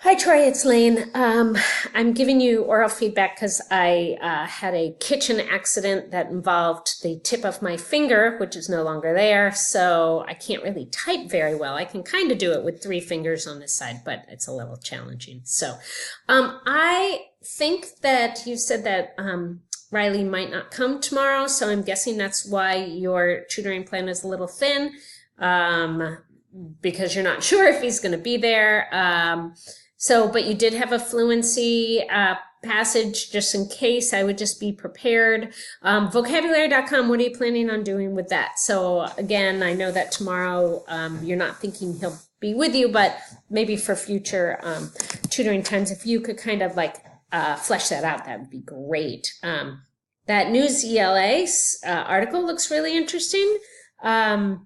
Hi, Troy, it's Lane. I'm giving you oral feedback because I had a kitchen accident that involved the tip of my finger, which is no longer there. So I can't really type very well. I can kind of do it with three fingers on this side, but it's a little challenging. So I think that you said that Riley might not come tomorrow. So I'm guessing that's why your tutoring plan is a little thin. Because you're not sure if he's going to be there. But you did have a fluency passage just in case. I would just be prepared. Vocabulary.com, what are you planning on doing with that? So again, I know that tomorrow you're not thinking he'll be with you, but maybe for future tutoring times, if you could kind of like flesh that out, that would be great. That News ELA article looks really interesting. I'm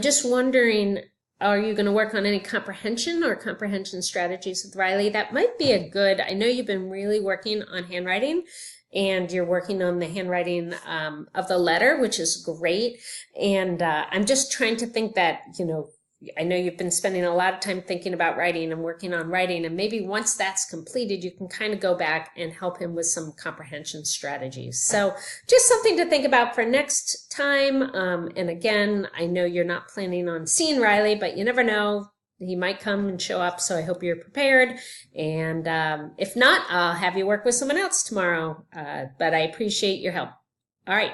just wondering, are you going to work on any comprehension or comprehension strategies with Riley? That might be a good, I know you've been really working on handwriting and you're working on the handwriting of the letter, which is great. And I'm just trying to think that, I know you've been spending a lot of time thinking about writing and working on writing, and maybe once that's completed, you can kind of go back and help him with some comprehension strategies. So just something to think about for next time. And again, I know you're not planning on seeing Riley, but you never know. He might come and show up, so I hope you're prepared. And if not, I'll have you work with someone else tomorrow. But I appreciate your help. All right.